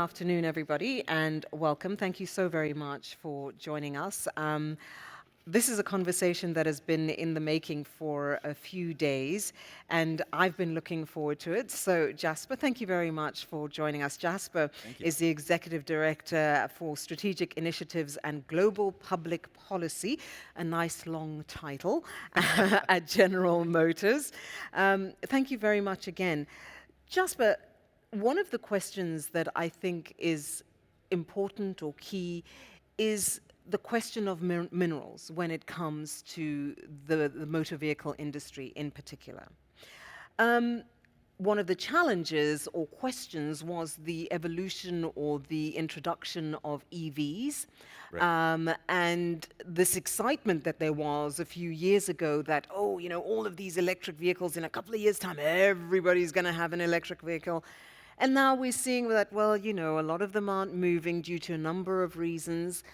afternoon, everybody, and welcome. Thank you so very much for joining us. This is a conversation that has been in the making for a few days, and I've been looking forward to it. So, Jasper, thank you very much for joining us. Jasper is the Executive Director for Strategic Initiatives and Global Public Policy, a nice long title, at General Motors. Thank you very much again. Jasper, one of the questions that I think is important or key is the question of minerals when it comes to the motor vehicle industry in particular. One of the challenges or questions was the evolution or the introduction of EVs. Right. And this excitement that there was a few years ago that, oh, you know, all of these electric vehicles in a couple of years' time, everybody's going to have an electric vehicle. And now we're seeing that, well, you know, a lot of them aren't moving due to a number of reasons.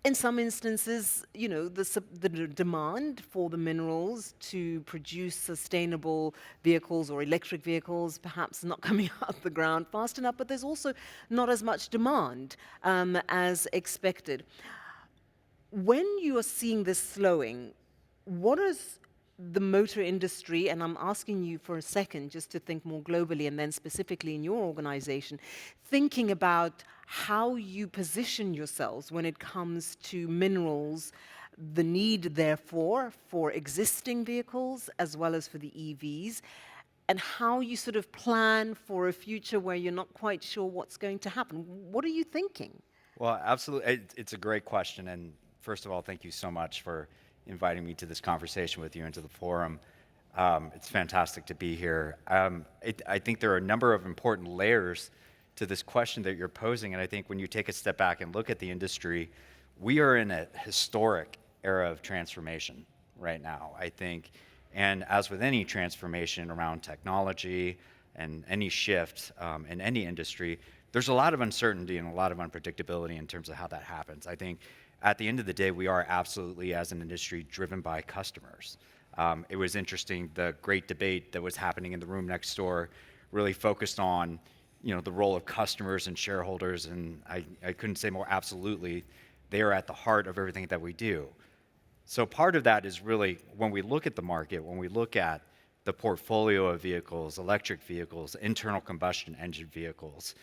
In some instances, you know, the demand for the minerals to produce sustainable vehicles or electric vehicles perhaps not coming out the ground fast enough, but there's also not as much demand as expected. When you are seeing this slowing, what is the motor industry, and I'm asking you for a second just to think more globally and then specifically in your organization, thinking about how you position yourselves when it comes to minerals, the need therefore for existing vehicles as well as for the EVs, and how you sort of plan for a future where you're not quite sure what's going to happen. What are you thinking? Well, absolutely. It's a great question. And first of all, thank you so much for inviting me to this conversation with you and to the forum. It's fantastic to be here. I think there are a number of important layers to this question that you're posing. And I think when you take a step back and look at the industry, we are in a historic era of transformation right now, I think. And as with any transformation around technology and any shift in any industry, there's a lot of uncertainty and a lot of unpredictability in terms of how that happens. I think at the end of the day, we are absolutely, as an industry, driven by customers. It was interesting, the great debate that was happening in the room next door really focused on, you know, the role of customers and shareholders, and I couldn't say more absolutely, they are at the heart of everything that we do. So part of that is really, when we look at the market, when we look at the portfolio of vehicles, electric vehicles, internal combustion engine vehicles,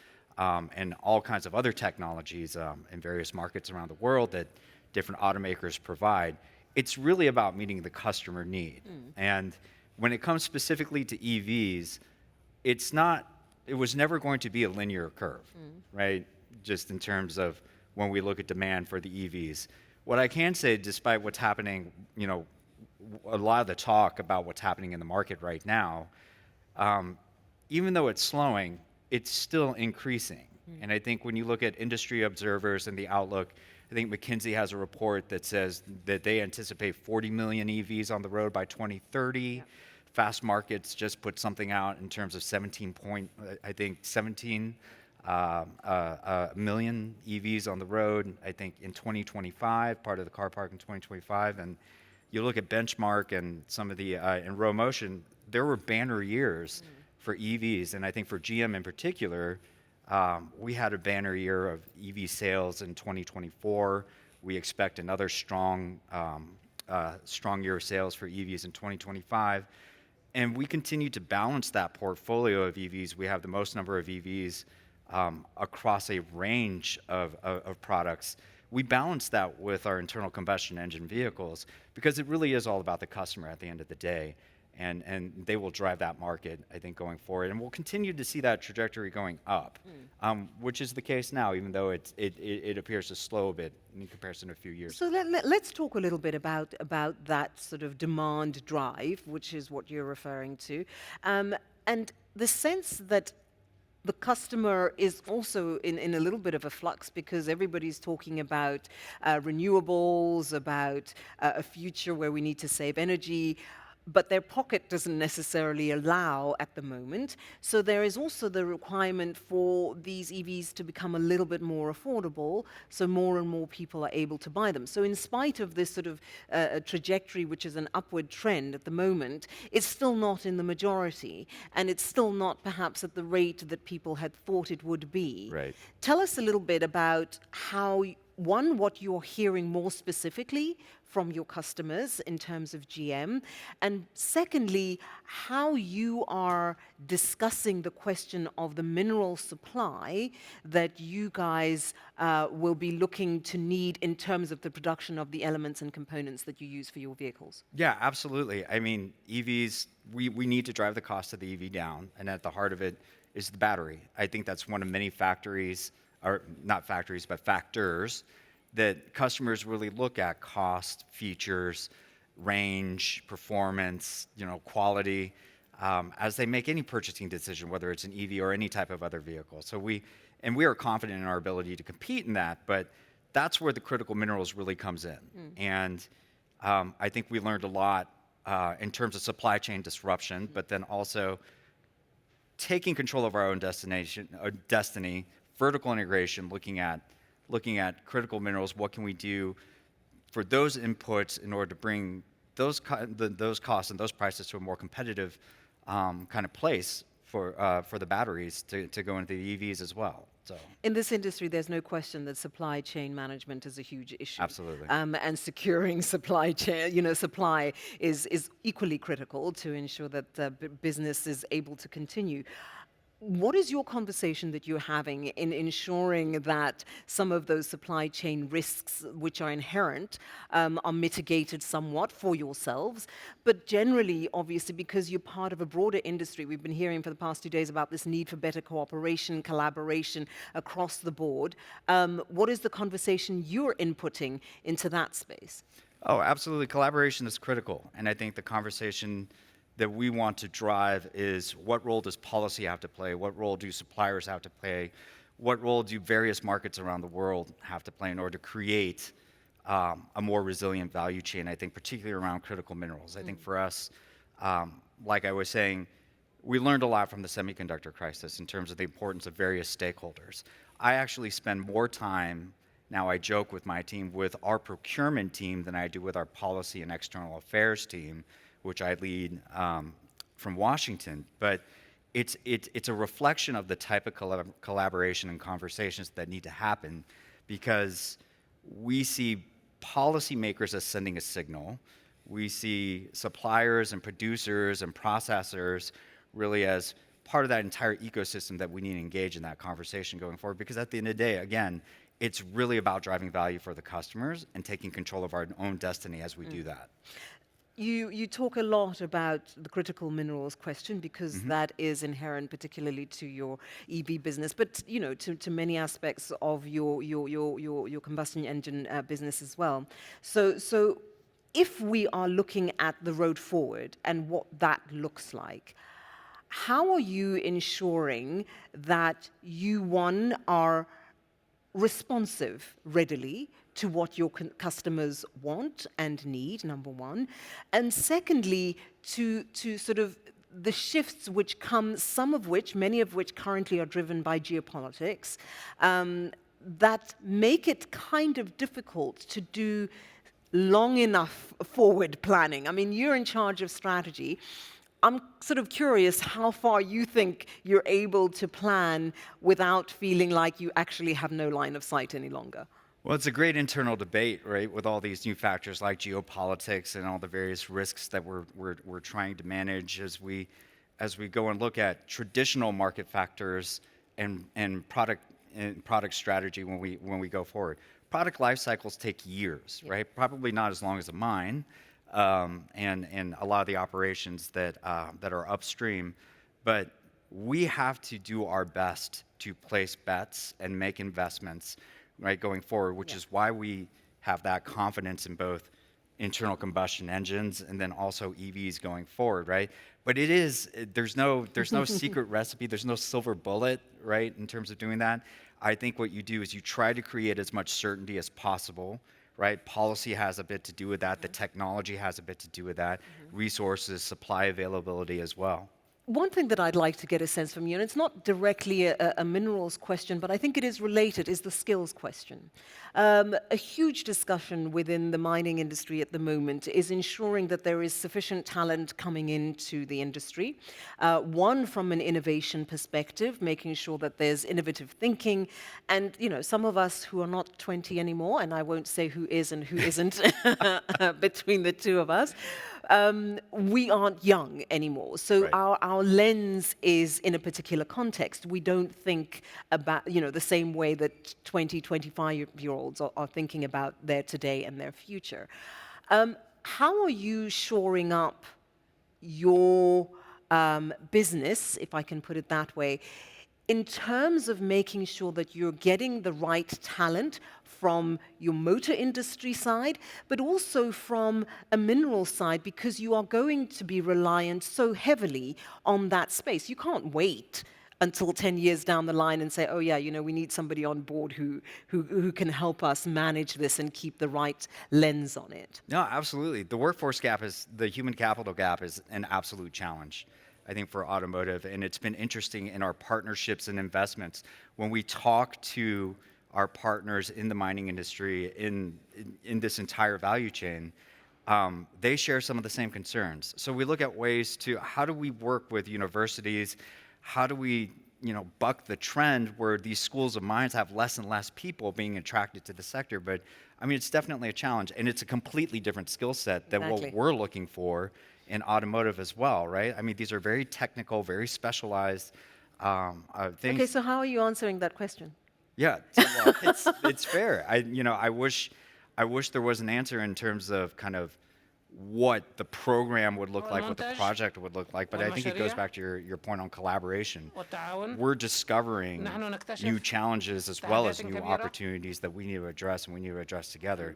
and all kinds of other technologies in various markets around the world that different automakers provide, it's really about meeting the customer need. And when it comes specifically to EVs, it was never going to be a linear curve, right? Just in terms of when we look at demand for the EVs. What I can say, despite what's happening, you know, a lot of the talk about what's happening in the market right now, even though it's slowing, it's still increasing. And I think when you look at industry observers and the outlook, I think McKinsey has a report that says that they anticipate 40 million EVs on the road by 2030. Yep. Fast Markets just put something out in terms of 17 million EVs on the road, I think in 2025, part of the car park in 2025. And you look at Benchmark and some of the, in Row Motion, there were banner years for EVs. And I think for GM in particular, we had a banner year of EV sales in 2024. We expect another strong year of sales for EVs in 2025. And we continue to balance that portfolio of EVs. We have the most number of EVs across a range of products. We balance that with our internal combustion engine vehicles because it really is all about the customer at the end of the day. And they will drive that market, I think, going forward. And we'll continue to see that trajectory going up, which is the case now, even though it appears to slow a bit in comparison to a few years. So let's talk a little bit about that sort of demand drive, which is what you're referring to, and the sense that the customer is also in a little bit of a flux because everybody's talking about renewables, about a future where we need to save energy. but their pocket doesn't necessarily allow at the moment. So there is also the requirement for these EVs to become a little bit more affordable, so more and more people are able to buy them. So in spite of this sort of trajectory, which is an upward trend at the moment, it's still not in the majority, and it's still not perhaps at the rate that people had thought it would be. Right. Tell us a little bit about how, one, what you're hearing more specifically from your customers in terms of GM, and secondly, how you are discussing the question of the mineral supply that you guys will be looking to need in terms of the production of the elements and components that you use for your vehicles. Yeah, absolutely. I mean, EVs, we need to drive the cost of the EV down, and at the heart of it is the battery. I think that's one of many factories, or not factories, but factors that customers really look at: cost, features, range, performance, quality, as they make any purchasing decision, whether it's an EV or any type of other vehicle. So we are confident in our ability to compete in that, but that's where the critical minerals really comes in. And I think we learned a lot in terms of supply chain disruption, but then also taking control of our own destiny, vertical integration, looking at critical minerals. What can we do for those inputs in order to bring those costs and those prices to a more competitive kind of place for the batteries to go into the EVs as well. So in this industry, there's no question that supply chain management is a huge issue. Absolutely. And securing supply chain, supply is equally critical to ensure that business is able to continue. What is your conversation that you're having in ensuring that some of those supply chain risks, which are inherent, are mitigated somewhat for yourselves? But generally, obviously, because you're part of a broader industry, we've been hearing for the past 2 days about this need for better cooperation, collaboration across the board. What is the conversation you're inputting into that space? Oh, absolutely. Collaboration is critical. And I think the conversation that we want to drive is: what role does policy have to play? What role do suppliers have to play? What role do various markets around the world have to play in order to create a more resilient value chain? I think particularly around critical minerals. I think for us, like I was saying, we learned a lot from the semiconductor crisis in terms of the importance of various stakeholders. I actually spend more time, now I joke with my team, with our procurement team than I do with our policy and external affairs team, which I lead from Washington. But it's a reflection of the type of collaboration and conversations that need to happen, because we see policymakers as sending a signal. We see suppliers and producers and processors really as part of that entire ecosystem that we need to engage in that conversation going forward. Because at the end of the day, again, it's really about driving value for the customers and taking control of our own destiny as we do that. You talk a lot about the critical minerals question, because that is inherent particularly to your EV business, but to many aspects of your combustion engine business as well. So if we are looking at the road forward and what that looks like, how are you ensuring that you, one, are responsive readily to what your customers want and need, number one, and secondly, to sort of the shifts which come, many of which currently are driven by geopolitics, that make it kind of difficult to do long enough forward planning. I mean, you're in charge of strategy. I'm sort of curious how far you think you're able to plan without feeling like you actually have no line of sight any longer. Well, it's a great internal debate, right, with all these new factors like geopolitics and all the various risks that we're trying to manage as we go and look at traditional market factors and product strategy when we go forward. Product life cycles take years, right? Probably not as long as a mine. And a lot of the operations that are upstream, but we have to do our best to place bets and make investments, right, going forward, which is why we have that confidence in both internal combustion engines and then also EVs going forward, right? But there's no secret recipe, there's no silver bullet, right, in terms of doing that. I think what you do is you try to create as much certainty as possible, right? Policy has a bit to do with that. The technology has a bit to do with that. Resources, supply availability as well. One thing that I'd like to get a sense from you, and it's not directly a minerals question, but I think it is related, is the skills question. A huge discussion within the mining industry at the moment is ensuring that there is sufficient talent coming into the industry. One, from an innovation perspective, making sure that there's innovative thinking. And, you know, some of us who are not 20 anymore, and I won't say who is and who isn't between the two of us, we aren't young anymore. So our lens is in a particular context. We don't think about, you know, the same way that 20, 25-year-olds are thinking about their today and their future. How are you shoring up your business, if I can put it that way, in terms of making sure that you're getting the right talent from your motor industry side, but also from a mineral side, because you are going to be reliant so heavily on that space. You can't wait until 10 years down the line and say, oh yeah, you know, we need somebody on board who can help us manage this and keep the right lens on it. No, absolutely. The workforce gap the human capital gap is an absolute challenge, I think, for automotive. And it's been interesting in our partnerships and investments when we talk to our partners in the mining industry, in this entire value chain, they share some of the same concerns. So we look at ways to, how do we work with universities? How do we, you know, buck the trend where these schools of mines have less and less people being attracted to the sector? But I mean, it's definitely a challenge, and it's a completely different skill set than what we're looking for in automotive as well, right? I mean, these are very technical, very specialized things. Okay, so how are you answering that question? Yeah, well, it's fair. I wish there was an answer in terms of kind of what the program would look like, what the project would look like, but I think it goes back to your point on collaboration. We're discovering new challenges as well as new opportunities that we need to address, and we need to address together.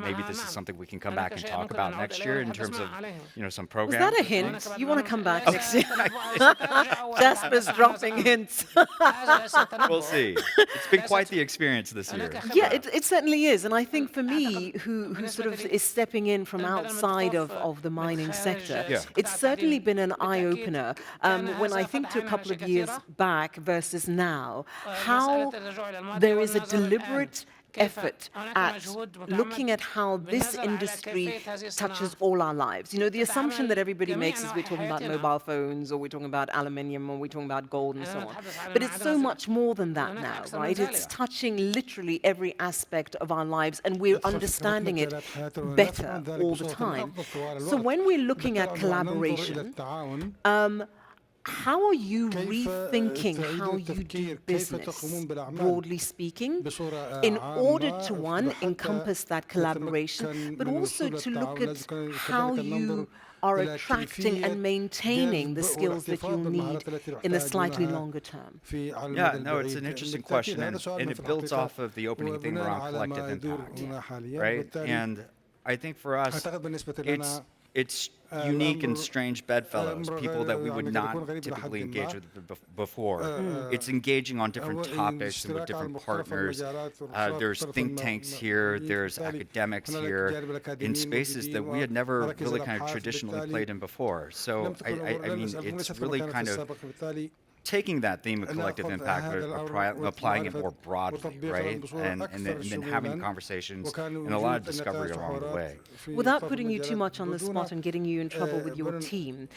Maybe this is something we can come back and talk about next year in terms of, you know, some programs. Was that a hint? You want to come back next year? Jasper's dropping hints. We'll see. It's been quite the experience this year. Yeah, it certainly is. And I think for me, who sort of is stepping in from outside of the mining sector, it's certainly been an eye-opener. When I think to a couple of years back versus now, how there is a deliberate effort at looking at how this industry touches all our lives. You know, the assumption that everybody makes is we're talking about mobile phones, or we're talking about aluminium, or we're talking about gold and so on. But it's so much more than that now, right? It's touching literally every aspect of our lives, and we're understanding it better all the time. So when we're looking at collaboration, how are you rethinking how you do business, broadly speaking, in order to, one, encompass that collaboration, but also to look at how you are attracting and maintaining the skills that you'll need in the slightly longer term? Yeah, no, it's an interesting question, and it builds off of the opening theme around collective impact, right? And I think for us, it's unique and strange bedfellows, people that we would not typically engage with before. It's engaging on different topics and with different partners. There's think tanks here, there's academics here, in spaces that we had never really kind of traditionally played in before. So, I mean, it's really kind of taking that theme of collective impact, but applying it more broadly, right? And then having conversations and a lot of discovery along the way. Without putting you too much on the spot and getting you in trouble with your team,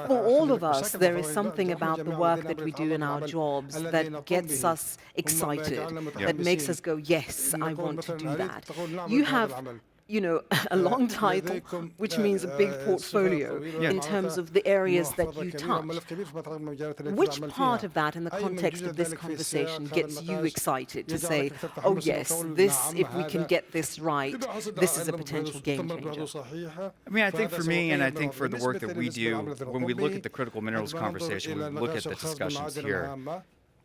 for all of us, there is something about the work that we do in our jobs that gets us excited, that makes us go, yes, I want to do that. You have, you know, a long title, which means a big portfolio in terms of the areas that you touch. Which part of that, in the context of this conversation, gets you excited to say, oh yes, this, if we can get this right, this is a potential game changer? I mean, I think for me, and I think for the work that we do, when we look at the critical minerals conversation, we look at the discussions here,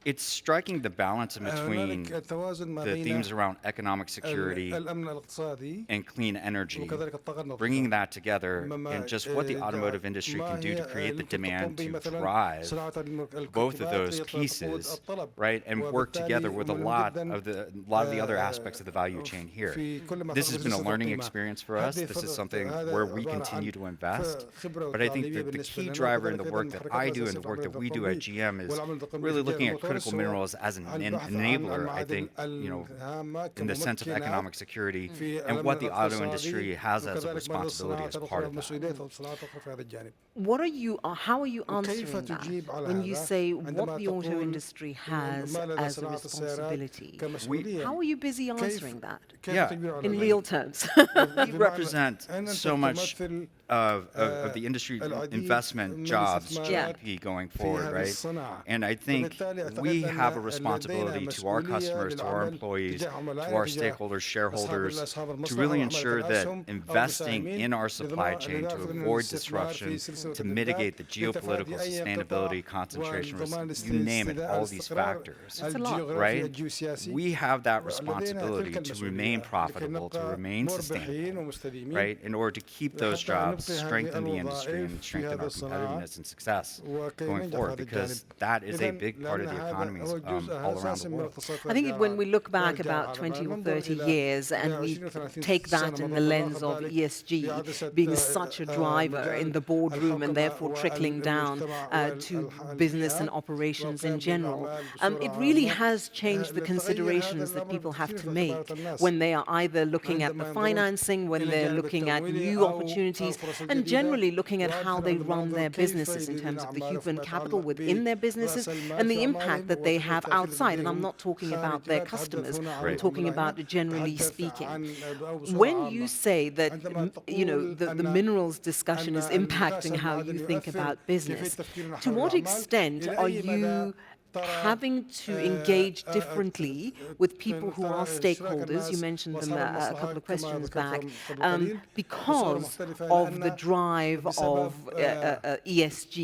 It's striking the balance in between هنالك توازن ما the بين themes around economic security الأمن الاقتصادي and clean energy, وكذلك الطاقة النظيفة. bringing that together ما- and just what the automotive industry ما can do هي to create the يمكن تقوم demand به to مثلاً drive صناعة both of الكركبات those لتقود pieces, الطلب. right, and work وبالتالي together with a مهم lot جداً of the other aspects of the value chain here. في كل ما This has يتعلق been a بسلسلة learning القيمة. experience for us. هذه This is فضل- something هذا where we عبارة continue عن to invest. خبرة But I think وتعليمية that the بالنسبة key لنا، driver in وكذلك the أيضاً work من that الحركات I do and الأساسية the في work العمل that we do التقني at GM is والعمل التقني really في looking الفترة at critical المتوسطة minerals as an البحث عن enabler, I think, المعادن الهامة in the sense of كممكنات economic security في and الأمن what the auto الاقتصادي industry has as a وكذلك مدى responsibility الصناعات as الأخرى part of that. والمسؤوليات والصناعات الأخرى في هذا الجانب. What are you, how are you وكيف answering that تجيب على when you هذا say what عندما the auto تقول industry has ما لدى as a صناعة السيارات responsibility? كمسؤولية؟ How are you busy كيف answering that كيف Yeah. تجيب على in ذلك؟ real terms? We بمعنى represent أن أنت so much تمثل of the industry العديد investment, من jobs, الاستثمارات GDP going في forward, هذه right? الصناعة. And I think وبالتالي أعتقد we أن have a لدينا responsibility to our مسؤولية customers, to our للعمل employees, تجاه to عملائنا our تجاه stakeholders, أصحاب shareholders, to المصلحة really وحملة ensure that الأسهم أو investing المساهمين in our supply chain to لنأخذ من avoid الاستثمار disruption, في سلسلة to الإمداد mitigate the لتفادي geopolitical أي sustainability, انقطاع concentration risk, وضمان you name it, all these الاستقرار factors, That's a lot. الجغرافي right? الجيوسياسي. We have that لدينا responsibility تلك to المسؤولية remain profitable, to لكي نبقى remain مربحين sustainable, ومستديمين right? In order to keep those حتى jobs, نبقي هذه strengthen the industry, الوظائف and في strengthen هذا our الصناعة competitiveness and success وكي going ننجح في forward, هذا because الجانب. that is a إذن big part of لأن the هذا economies هو جزء all around أساسي the من world. الاقتصاد I think when we look back والجارة about على 20 or ننظر 30 إلى years and we 20 و 30 take that سنة in مضت the ونأخذ lens of ذلك ESG في عدسة being such a driver in مجال the boardroom and الحوكمة therefore trickling down والمجتمع to business and والبيئة operations in والقيام general, بالأعمال it بصورة really عامة has changed the لتغير هذا considerations that الأمر people have بكثير to في اعتبارات make الناس when they are either looking at the عندما ينظرون financing, when إلى they're الجانب looking at التمويلي new أو opportunities, الفرص and الجديدة generally looking at how وأيضاً they عندما run ينظر their كيف businesses in يديرون terms of the أعمالهم human فيما capital يتعلق within their businesses برأس المال and في the impact أعمالهم that they وكيف have التأثير outside. And I'm لديهم not talking about خارج. their لا أتحدث customers, هنا I'm عن talking about عملائنا، generally أتحدث speaking. عن أو بصورة When عامة. you say that عندما the تقول minerals discussion أن is غاز impacting how المعادن you think يؤثر about كيفية business, تفكيرنا to حول what الأعمال، extent إلى are أي مدى you ترى having to engage differently with people who are اشتراك stakeholders? You الناس mentioned them وأصحاب a المصلحة couple of كما questions ذكرت back, قبل قليل بصورة because مختلفة of the لأن drive بسبب of ESG,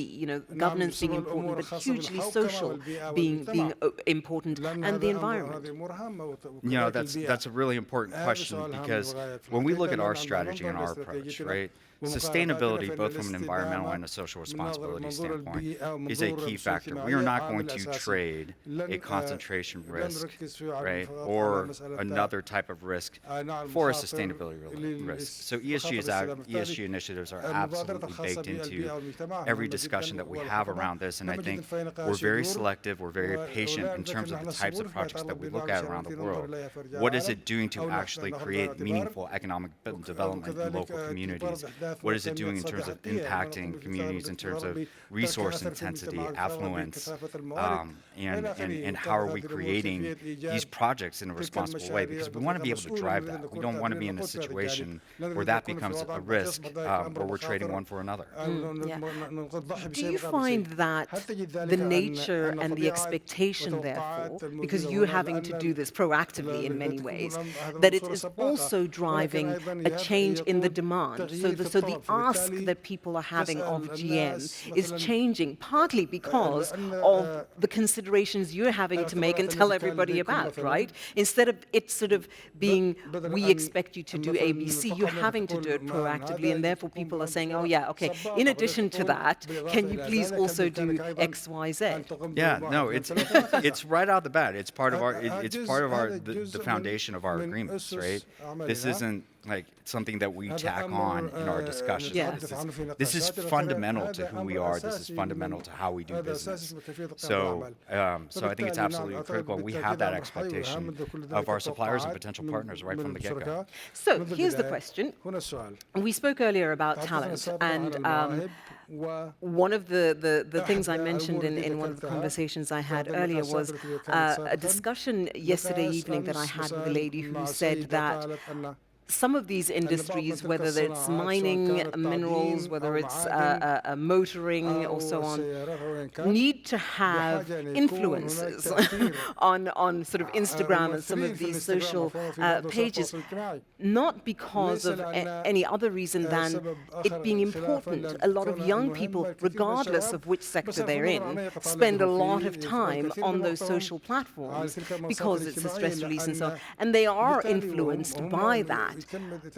governance being بسبب important, الأمور but الخاصة hugely بالحوكمة social والبيئة being والمجتمع important, لأن and the هذا environment. هذه أمور هامة You know, وكذلك البيئة. that's a really important هذا question سؤال هام because للغاية في when we look الحقيقة at our لأن عندما strategy and ننظر our approach, لاستراتيجيتنا right? ومقارباتنا Sustainability, فإن both from an environmental الاستدامة and a social من responsibility منظور standpoint, البيئة is a ومنظور key السلوك factor. We are الاجتماعي not going عامل to أساسي. trade a لن concentration لن risk, نركز في right? فقط على Or مسألة another type of risk نعم for a مخاطر sustainability risk. So مخاطر الاستدامة. ESG initiatives are المبادرة absolutely الخاصة baked into بالبيئة والمجتمع every مهمة discussion جدا that we have والحكمة around this. And I مهمة think جدا في نقاش we're very يدور selective, we're very patient ولا in نذكر terms of نحن the types الصبور of فيما projects that يتعلق we ببعض look at الشيء around the التي ننظر world. إليها في رجال What is العالم it doing to أو actually نأخذها create باعتبار meaningful economic development in وكذلك local communities? فرض أحداث What is it وتنمية doing in terms of اقتصادية حتمية impacting communities in terms of resource intensity, affluence, and how are we creating these projects in a responsible way? Because we want to be able to drive that. We don't want to be in a situation where that becomes a risk, where we're trading one for another. Do you find that the nature and the expectation, therefore, because you're having to do this proactively in many ways, that it is also driving a change in the demand? So the ask that people are having of GM is changing, partly because of the considerations you're having to make and tell everybody about, right? Instead of it sort of being, we expect you to do ABC, you're having to do it proactively, and therefore people are saying, oh yeah, okay, in addition to that, can you please also do X, Y, Z? Yeah, no, it's right out the bat. It's part of the foundation of our agreements, right? This isn't like something that we tack on in our discussions. Yeah. This is fundamental to who we are. This is fundamental to how we do business. So I think it's absolutely critical. We have that expectation of our suppliers and potential partners right from the get-go. So here's the question. We spoke earlier about talent, and one of the things I mentioned in one of the conversations I had earlier was a discussion yesterday evening that I had with a lady who said that some of these industries, whether it's mining, minerals, whether it's motoring or so on, need to have influencers on sort of Instagram and some of these social pages, not because of any other reason than it being important. A lot of young people, regardless of which sector they're in, spend a lot of time on those social platforms because it's a stress release and so on, and they are influenced by that.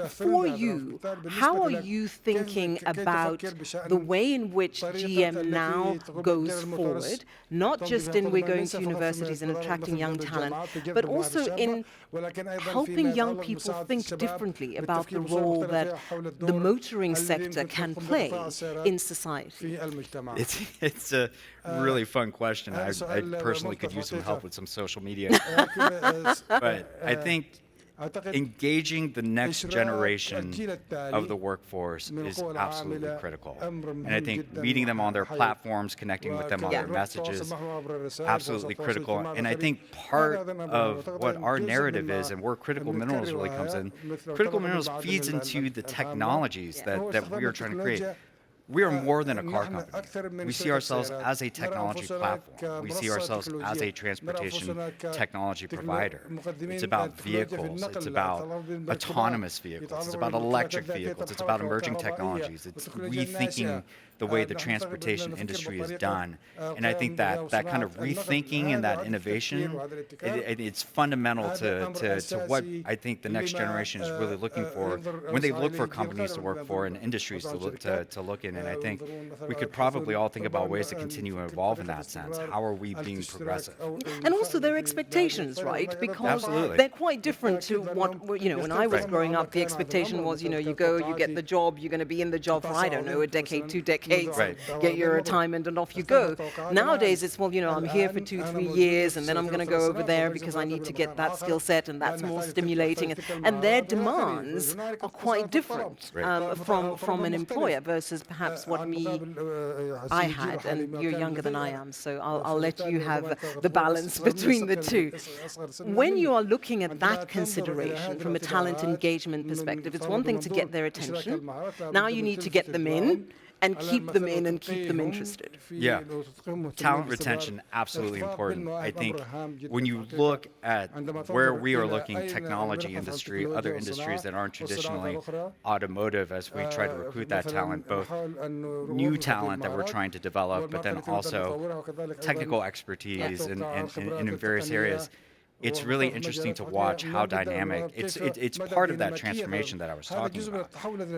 For you, how are you thinking about the way in which GM now goes forward, not just in we're going to universities and attracting young talent, but also in helping young people think differently about the role that the motoring sector can play in society? It's a really fun question. I personally could use some help with some social media. But I think engaging the next generation of the workforce is absolutely critical. And I think meeting them on their platforms, connecting with them on their messages, absolutely critical. And I think part of what our narrative is and where critical minerals really comes in, critical minerals feeds into the technologies that we are trying to create. We are more than a car company. We see ourselves as a technology platform. We see ourselves as a transportation technology provider. It's about vehicles. It's about autonomous vehicles. It's about electric vehicles. It's about emerging technologies. It's rethinking the way the transportation industry is done. And I think that kind of rethinking and that innovation, it's fundamental to what I think the next generation is really looking for when they look for companies to work for and industries to look in. And I think we could probably all think about ways to continue to evolve in that sense. How are we being progressive? And also their expectations, right? Because they're quite different to what, you know, when I was growing up, the expectation was, you know, you go, you get the job, you're going to be in the job for, I don't know, a decade, 2 decades, get your retirement and off you go. Nowadays it's, well, you know, I'm here for 2-3 years and then I'm going to go over there because I need to get that skill set and that's more stimulating. And their demands are quite different from an employer versus perhaps what I had, and you're younger than I am, so I'll let you have the balance between the two. When you are looking at that consideration from a talent engagement perspective, it's one thing to get their attention. Now you need to get them in and keep them in and keep them interested. Yeah, talent retention, absolutely important. I think when you look at where we are looking, technology industry, other industries that aren't traditionally automotive, as we try to recruit that talent, both new talent that we're trying to develop, but then also technical expertise in various areas. It's really interesting to watch how dynamic. It's part of that transformation that I was talking about.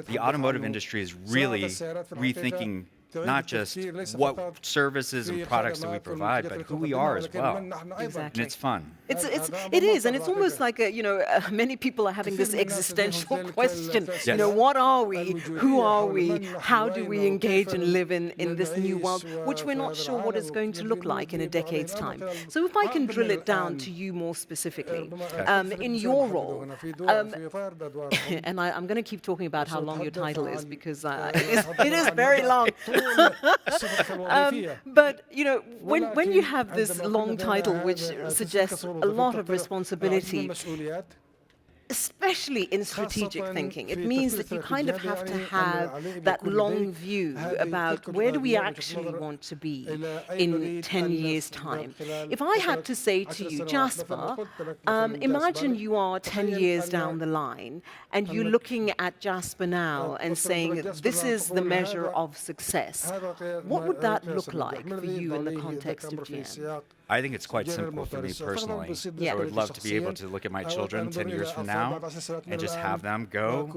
The automotive industry is really rethinking not just what services and products that we provide, but who we are as well. Exactly. And it's fun. It is, and it's almost like many people are having this existential question. Yes. You know, what are we? Who are we? How do we engage and live in this new world, which we're not sure what it's going to look like in a decade's time? So if I can drill it down to you more specifically, in your role, and I'm going to keep talking about how long your title is because it is very long. But you know, when you have this long title, which suggests a lot of responsibility, especially in strategic thinking, it means that you kind of have to have that long view about where do we actually want to be in 10 years' time. If I had to say to you, Jasper, imagine you are 10 years down the line and you're looking at Jasper now and saying, this is the measure of success. What would that look like for you in the context of GM? I think it's quite simple for me personally. I would love to be able to look at my children 10 years from now and just have them go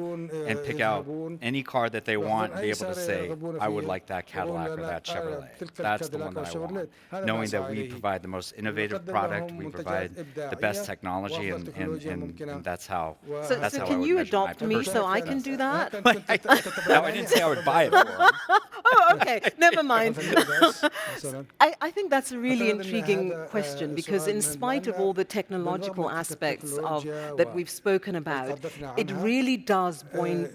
and pick out any car that they want and be able to say, I would like that Cadillac or that Chevrolet. That's the one that I want. Knowing that we provide the most innovative product, we provide the best technology, and that's how So can you adopt me so I can do that? No, I didn't say I would buy it for them. Oh, okay. Never mind. I think that's a really intriguing question because in spite of all the technological aspects that we've spoken spoken about, it really does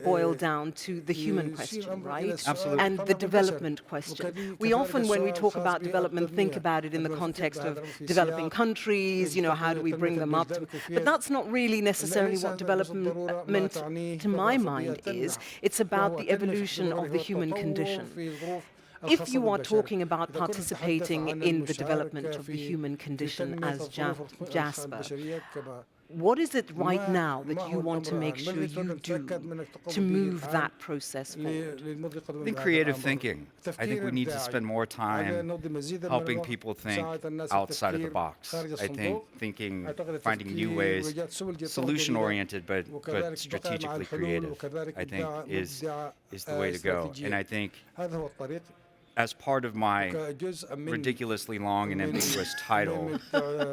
boil down to the human question, right? Absolutely. And the development question. We often, when we talk about development, think about it in the context of developing countries, how do we bring them up? But that's not really necessarily what development, to my mind, is. It's about the evolution of the human condition. If you are talking about participating in the development of the human condition as Jasper, what is it right now that you want to make sure you do to move that process forward? I think creative thinking. I think we need to spend more time helping people think outside of the box. I think finding new ways, solution-oriented but strategically creative, I think is the way to go. And I think as part of my ridiculously long and ambiguous title,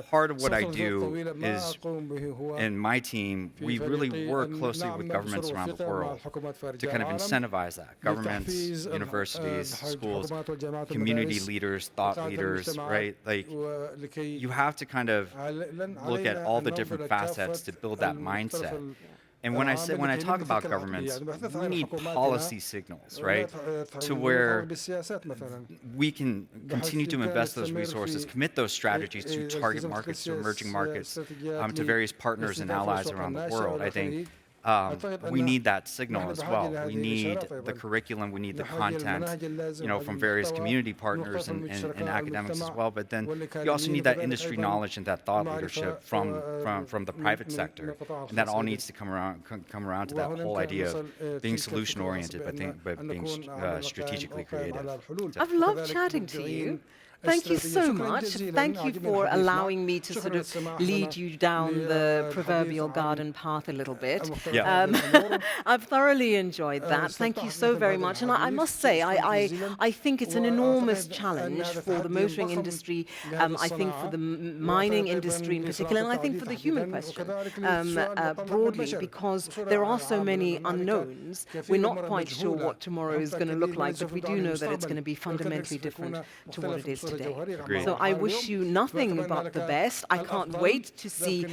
part of what I do is, in my team, we really work closely with governments around the world to kind of incentivize that. Governments, universities, schools, community leaders, thought leaders, right? Like, you have to kind of look at all the different facets to build that mindset. And when I talk about governments, we need policy signals, right, to where we can continue to invest those resources, commit those strategies to target markets, to emerging markets, to various partners and allies around the world. I think we need that signal as well. We need the curriculum, we need the content, from various community partners and academics as well. But then you also need that industry knowledge and that thought leadership from the private sector, and that all needs to come around to that whole idea of being solution-oriented, but being strategically creative. I've loved chatting to you. Thank you so much. Thank you for allowing me to sort of lead you down the proverbial garden path a little bit. I've thoroughly enjoyed that. Thank you so very much. And I must say, I think it's an enormous challenge for the motoring industry, I think for the mining industry in particular, and I think for the human question broadly, because there are so many unknowns. We're not quite sure what tomorrow is going to look like, but we do know that it's going to be fundamentally different to what it is today. So I wish you nothing but the best. I can't wait to see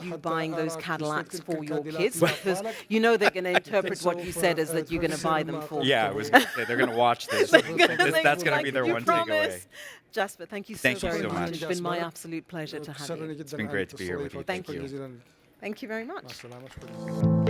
you buying those Cadillacs for your kids, because they're going to interpret what you said as that you're going to buy them for. Yeah, I was going to say, they're going to watch this. That's going to be their one takeaway. Jasper, thank you so very much. It's been my absolute pleasure to have you. It's been great to be here with you. Thank you. Thank you very much.